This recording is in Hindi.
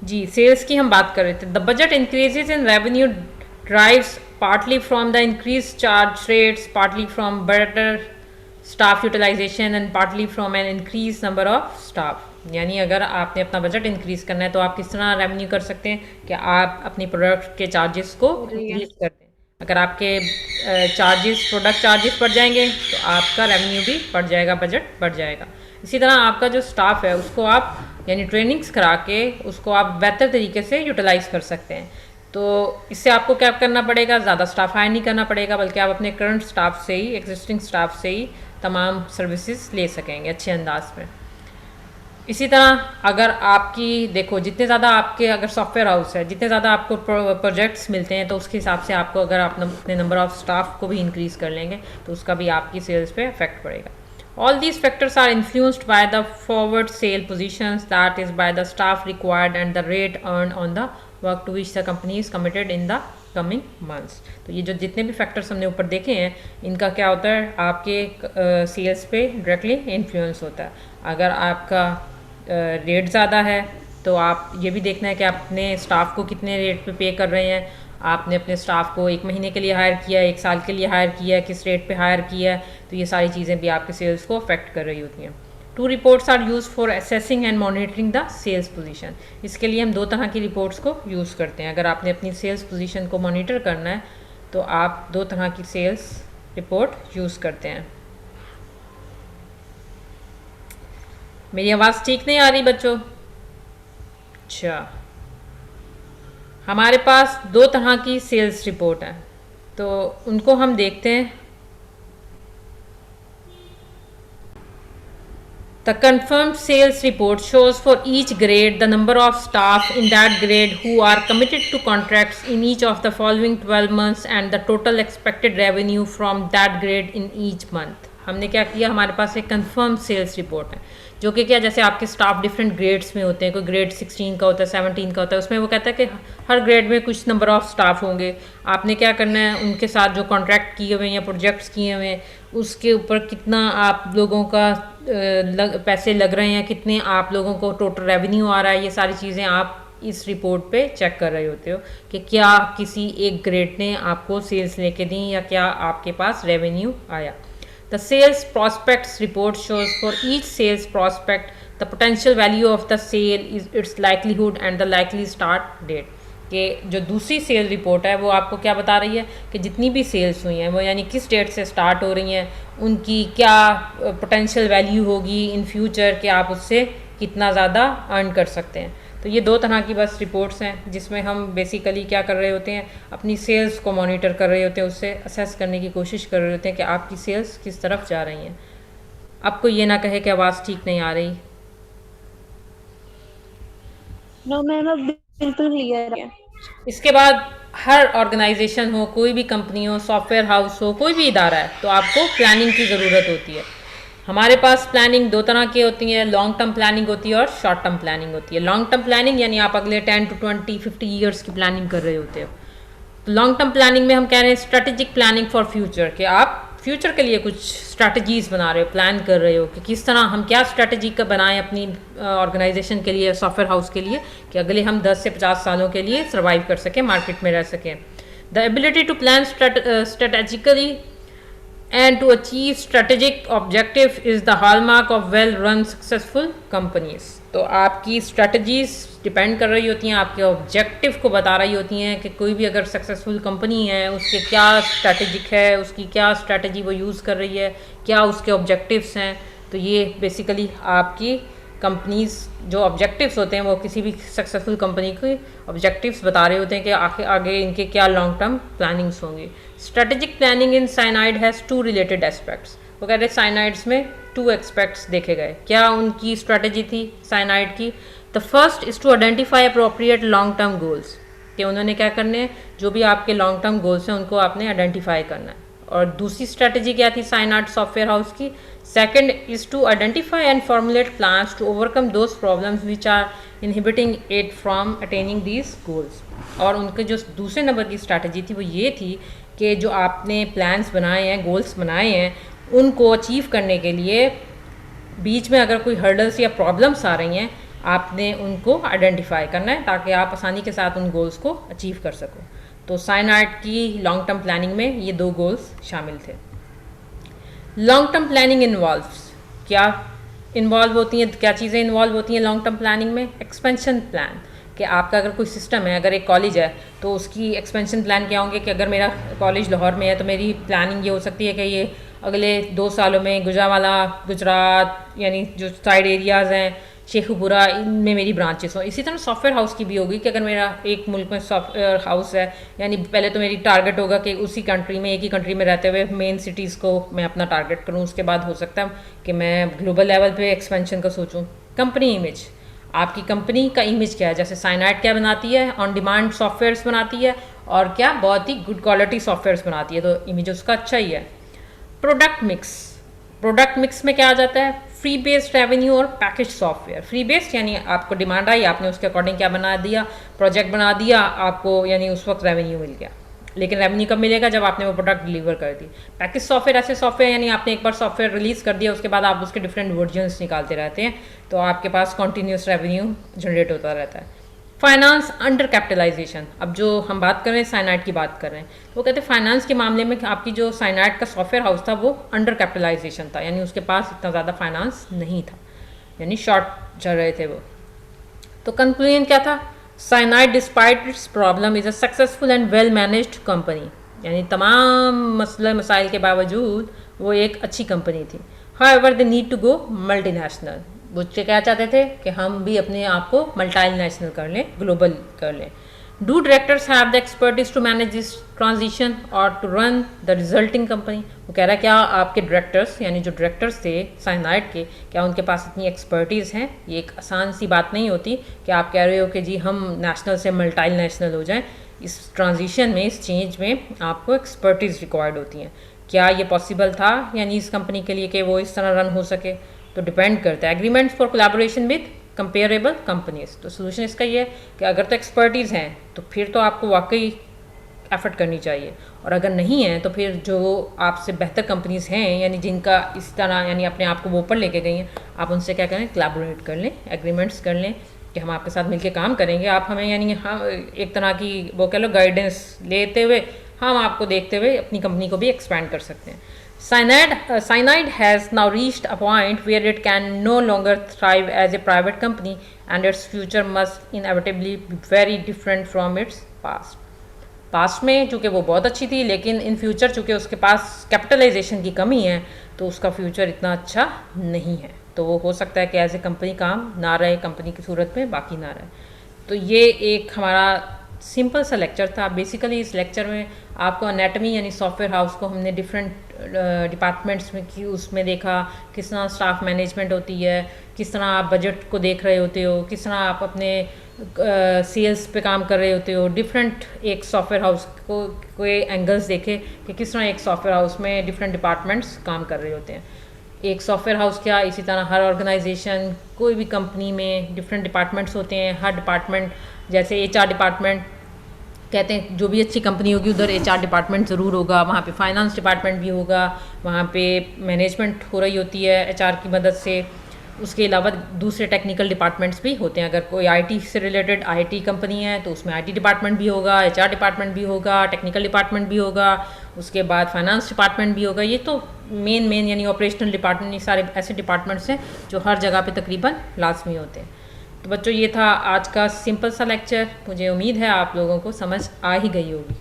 जी, सेल्स की हम बात कर रहे थे। The budget increases in revenue drives partly from the increase charge rates, partly from better staff utilisation and partly from an increase number of staff. यानी अगर आपने अपना बजट इंक्रीज करना है तो आप किस तरह रेवेन्यू कर सकते हैं कि आप अपनी प्रोडक्ट के चार्जेस को इंक्रीज कर दें। अगर आपके चार्जेस प्रोडक्ट चार्जेस बढ़ जाएंगे तो आपका रेवेन्यू भी बढ़ जाएगा, बजट बढ़ जाएगा। इसी तरह आपका जो स्टाफ है उसको आप यानी ट्रेनिंग्स करा के उसको आप बेहतर तरीके से यूटिलाइज़ कर सकते हैं। तो इससे आपको क्या करना पड़ेगा, ज़्यादा स्टाफ हायर नहीं करना पड़ेगा, बल्कि आप अपने करंट स्टाफ से ही, एग्जिस्टिंग स्टाफ से ही तमाम सर्विसेज ले सकेंगे अच्छे अंदाज में। इसी तरह अगर आपकी देखो जितने ज़्यादा आपके अगर सॉफ्टवेयर हाउस है, जितने ज़्यादा आपको प्रोजेक्ट्स मिलते हैं तो उसके हिसाब से आपको अगर आप अपने नंबर ऑफ़ स्टाफ को भी इंक्रीज़ कर लेंगे तो उसका भी आपकी सेल्स पे इफेक्ट पड़ेगा। All these factors are influenced by the forward sale positions, that is by the staff required and the rate earned on the work to which the company is committed in the coming months। तो ये जो जितने भी फैक्टर्स हमने ऊपर देखे हैं इनका क्या होता है, आपके सेल्स पे डायरेक्टली इन्फ्लुएंस होता है। अगर आपका रेट ज़्यादा है तो आप ये भी देखना है कि आप अपने स्टाफ को कितने रेट पे कर रहे हैं। आपने अपने स्टाफ को 1 महीने के लिए हायर किया है, 1 साल के लिए हायर किया है, किस रेट पे हायर किया है, तो ये सारी चीज़ें भी आपके सेल्स को अफेक्ट कर रही होती हैं। 2 reports are use for assessing and monitoring the sales position. इसके लिए हम 2 तरह की रिपोर्ट्स को यूज़ करते हैं। अगर आपने अपनी सेल्स पोजीशन को मॉनिटर करना है तो आप 2 तरह की सेल्स रिपोर्ट यूज़ करते हैं। मेरी आवाज़ ठीक नहीं आ रही बच्चों? अच्छा, हमारे पास 2 तरह की सेल्स रिपोर्ट है तो उनको हम देखते हैं। The confirmed sales report shows for each grade the number of staff in that grade who are committed to contracts in each of the following 12 months and the total expected revenue from that grade in each month। हमने क्या किया, हमारे पास एक कंफर्म सेल्स रिपोर्ट है जो कि क्या, जैसे आपके स्टाफ डिफरेंट ग्रेड्स में होते हैं, कोई ग्रेड 16 का होता है, 17 का होता है, उसमें वो कहता है कि हर ग्रेड में कुछ नंबर ऑफ स्टाफ होंगे। आपने क्या करना है, उनके साथ जो कॉन्ट्रैक्ट किए हुए हैं या प्रोजेक्ट्स किए हुए हैं उसके ऊपर कितना आप लोगों का पैसे लग रहे हैं, कितने आप लोगों को टोटल रेवेन्यू आ रहा है, ये सारी चीज़ें आप इस रिपोर्ट पे चेक कर रहे होते हो कि क्या किसी एक ग्रेड ने आपको सेल्स लेके दी या क्या आपके पास रेवेन्यू आया। The sales prospects report shows for each sales prospect the potential value of the sale is its likelihood and the likely start date। कि जो दूसरी सेल रिपोर्ट है वो आपको क्या बता रही है कि जितनी भी सेल्स हुई हैं वो यानी किस डेट से स्टार्ट हो रही हैं, उनकी क्या पोटेंशियल वैल्यू होगी इन फ्यूचर, कि आप उससे कितना ज़्यादा अर्न कर सकते हैं। तो ये 2 तरह की बस रिपोर्ट्स हैं जिसमें हम बेसिकली क्या कर रहे होते हैं, अपनी सेल्स को मॉनिटर कर रहे होते हैं, उससे असेस करने की कोशिश कर रहे होते हैं कि आपकी सेल्स किस तरफ जा रही हैं। आपको ये ना कहे कि आवाज़ ठीक नहीं आ रही। नो मैम, अब बिल्कुल क्लियर है। इसके बाद हर ऑर्गेनाइजेशन हो, कोई भी कंपनी हो, सॉफ्टवेयर हाउस हो, कोई भी इदारा है, तो आपको प्लानिंग की ज़रूरत होती है। हमारे पास प्लानिंग 2 तरह की होती है, लॉन्ग टर्म प्लानिंग होती है और शॉर्ट टर्म प्लानिंग होती है। लॉन्ग टर्म प्लानिंग यानी आप अगले 10 to 20 50 ईयर्स की प्लानिंग कर रहे होते हो। तो लॉन्ग टर्म प्लानिंग में हम कह रहे हैं स्ट्रेटेजिक प्लानिंग फॉर फ्यूचर, कि आप फ्यूचर के लिए कुछ स्ट्रैटेजीज बना रहे हो, प्लान कर रहे हो कि किस तरह हम क्या स्ट्रैटेजी का बनाएं अपनी ऑर्गेनाइजेशन के लिए, सॉफ्टवेयर हाउस के लिए, कि अगले हम 10 से 50 सालों के लिए सर्वाइव कर सकें, मार्केट में रह सकें। The ability to plan strategically and to achieve strategic objective is the hallmark of well run successful companies। तो आपकी स्ट्रेटजीज डिपेंड कर रही होती हैं, आपके ऑब्जेक्टिव को बता रही होती हैं कि कोई भी अगर सक्सेसफुल कंपनी है उसके क्या स्ट्रेटेजिक है, उसकी क्या स्ट्रेटजी वो यूज़ कर रही है, क्या उसके ऑब्जेक्टिव्स हैं। तो ये बेसिकली आपकी कंपनीज जो ऑब्जेक्टिव्स होते हैं वो किसी भी सक्सेसफुल कंपनी के ऑब्जेक्टिव्स बता रहे होते हैं कि आगे इनके क्या लॉन्ग टर्म प्लानिंग्स होंगी। Strategic planning in cyanide has 2 related aspects. वो कह रहे साइनाइड्स में 2 एस्पेक्ट्स देखे गए। क्या उनकी स्ट्रेटेजी थी साइनाइड की? The first is to identify appropriate long term goals, कि उन्होंने क्या करने हैं, जो भी आपके लॉन्ग टर्म गोल्स हैं उनको आपने आइडेंटिफाई करना है। और दूसरी स्ट्रेटजी क्या थी साइनाइड सॉफ्टवेयर हाउस की? Second is to identify and formulate plans to overcome those problems which are inhibiting it from attaining these goals. और उनके जो दूसरे नंबर की स्ट्रैटेजी थी वो ये थी कि जो आपने प्लान्स बनाए हैं, गोल्स बनाए हैं, उनको अचीव करने के लिए बीच में अगर कोई हर्डल्स या प्रॉब्लम्स आ रही हैं, आपने उनको आइडेंटिफाई करना है ताकि आप आसानी के साथ उन गोल्स को अचीव कर सको। तो साइनाइड की लॉन्ग टर्म प्लानिंग में ये 2 गोल्स शामिल थे। लॉन्ग टर्म प्लानिंग इन्वॉल्व्स, क्या इन्वॉल्व होती हैं, क्या चीज़ें इन्वॉल्व होती हैं लॉन्ग टर्म प्लानिंग में? एक्सपेंशन प्लान, कि आपका अगर कोई सिस्टम है, अगर एक कॉलेज है तो उसकी एक्सपेंशन प्लान क्या होंगे कि अगर मेरा कॉलेज लाहौर में है तो मेरी प्लानिंग ये हो सकती है कि ये अगले 2 सालों में गुजरांवाला, गुजरात यानी जो साइड एरियाज़ हैं, शेखुपुरा, इनमें मेरी ब्रांचेस हों। इसी तरह सॉफ्टवेयर हाउस की भी होगी कि अगर मेरा एक मुल्क में सॉफ्टवेयर हाउस है, यानी पहले तो मेरी टारगेट होगा कि उसी कंट्री में, एक ही कंट्री में रहते हुए मेन सिटीज़ को मैं अपना टारगेट करूँ। उसके बाद हो सकता है कि मैं ग्लोबल लेवल पे एक्सपेंशन का सोचूं। कंपनी इमेज, आपकी कंपनी का इमेज क्या है? जैसे साइनाइड क्या बनाती है? ऑन डिमांड सॉफ्टवेयर्स बनाती है, और क्या बहुत ही गुड क्वालिटी सॉफ्टवेयर्स बनाती है, तो इमेज उसका अच्छा ही है। प्रोडक्ट मिक्स, प्रोडक्ट मिक्स में क्या आ जाता है? फ्री बेस्ड रेवेन्यू और पैकेज सॉफ्टवेयर। फ्री बेस्ड यानी आपको डिमांड आई, आपने उसके अकॉर्डिंग क्या बना दिया, प्रोजेक्ट बना दिया, आपको यानी उस वक्त रेवेन्यू मिल गया। लेकिन रेवेन्यू कब मिलेगा? जब आपने वो प्रोडक्ट डिलीवर कर दी। पैकेज सॉफ्टवेयर ऐसे सॉफ्टवेयर यानी आपने एक बार सॉफ्टवेयर रिलीज कर दिया, उसके बाद आप उसके डिफरेंट वर्जन्स निकालते रहते हैं, तो आपके पास कॉन्टीन्यूस रेवेन्यू जनरेट होता रहता है। फाइनेंस अंडर कैपिटलाइजेशन, अब जो हम बात कर रहे हैं साइनाइड की बात कर रहे हैं, तो वो कहते हैं फाइनेंस के मामले में आपकी जो साइनाइड का सॉफ्टवेयर हाउस था वो अंडर कैपिटलाइजेशन था, यानी उसके पास इतना ज़्यादा फाइनेंस नहीं था, यानी शॉर्ट चल रहे थे वो। तो कंक्लूजन क्या था? Cyanide despite it's problem is a successful and well managed company, यानी तमाम मसले मसाइल के बावजूद वो एक अच्छी कंपनी थी। However they need to go multinational, वो क्या चाहते थे कि हम भी अपने आप को मल्टीनेशनल कर लें, ग्लोबल कर लें। Do directors have the expertise to manage this transition और to run the resulting company? वो कह रहा है क्या आपके डायरेक्टर्स, यानी जो डायरेक्टर्स थे साइनाइड के, क्या उनके पास इतनी एक्सपर्टीज़ हैं? ये एक आसान सी बात नहीं होती कि आप कह रहे हो कि जी हम नेशनल से मल्टीनेशनल हो जाएं। इस ट्रांजिशन में, इस चेंज में आपको एक्सपर्टीज़ रिक्वायर्ड होती हैं। क्या ये पॉसिबल था यानी इस कंपनी के लिए कि वो इस तरह रन हो सके? तो डिपेंड करता है। Agreements for collaboration with comparable companies, तो सोल्यूशन इसका ये है कि अगर तो एक्सपर्टीज़ हैं तो फिर तो आपको वाकई एफर्ट करनी चाहिए, और अगर नहीं है तो फिर जो आपसे बेहतर कंपनीज हैं यानी जिनका इस तरह यानी अपने आप को वो ऊपर लेके गई हैं, आप उनसे क्या करें? कोलैबोरेट कर लें, एग्रीमेंट्स कर लें कि हम आपके साथ मिलकर काम करेंगे, आप हमें यानी हाँ एक तरह की वो कह लो गाइडेंस लेते हुए हम आपको देखते हुए अपनी कंपनी को भी एक्सपैंड कर सकते हैं। Cyanide has now reached a point where it can no longer thrive as a private company and its future must inevitably be very different from its past. Past में चूँकि वो बहुत अच्छी थी, लेकिन इन फ्यूचर चूँकि उसके पास कैपिटलाइजेशन की कमी है तो उसका फ्यूचर इतना अच्छा नहीं है, तो वो हो सकता है कि एज ए कंपनी काम ना रहे, कंपनी की सूरत में बाकी ना रहे। तो ये एक हमारा सिंपल सा लेक्चर था। बेसिकली इस लेक्चर में आपको एनाटमी यानी सॉफ्टवेयर हाउस को हमने डिफरेंट डिपार्टमेंट्स में की उसमें देखा, किस तरह स्टाफ मैनेजमेंट होती है, किस तरह आप बजट को देख रहे होते हो, किस तरह आप अपने सेल्स पे काम कर रहे होते हो। डिफरेंट एक सॉफ्टवेयर हाउस को एंगल्स देखे कि किस तरह एक सॉफ्टवेयर हाउस में डिफरेंट डिपार्टमेंट्स काम कर रहे होते हैं। एक सॉफ्टवेयर हाउस क्या, इसी तरह हर ऑर्गेनाइजेशन, कोई भी कंपनी में डिफरेंट डिपार्टमेंट्स होते हैं। हर डिपार्टमेंट, जैसे एचआर डिपार्टमेंट कहते हैं, जो भी अच्छी कंपनी होगी उधर एचआर डिपार्टमेंट ज़रूर होगा, वहाँ पे फाइनेंस डिपार्टमेंट भी होगा, वहाँ पे मैनेजमेंट हो रही होती है एचआर की मदद से। उसके अलावा दूसरे टेक्निकल डिपार्टमेंट्स भी होते हैं। अगर कोई आईटी से रिलेटेड आईटी कंपनी है तो उसमें आईटी डिपार्टमेंट भी होगा, एचआर डिपार्टमेंट भी होगा, टेक्निकल डिपार्टमेंट भी होगा, उसके बाद फाइनेंस डिपार्टमेंट भी होगा। ये तो मेन यानी ऑपरेशनल डिपार्टमेंट, ये सारे ऐसे डिपार्टमेंट्स हैं जो हर जगह पे तकरीबन लाजमी होते हैं। तो बच्चों, ये था आज का सिंपल सा लेक्चर। मुझे उम्मीद है आप लोगों को समझ आ ही गई होगी।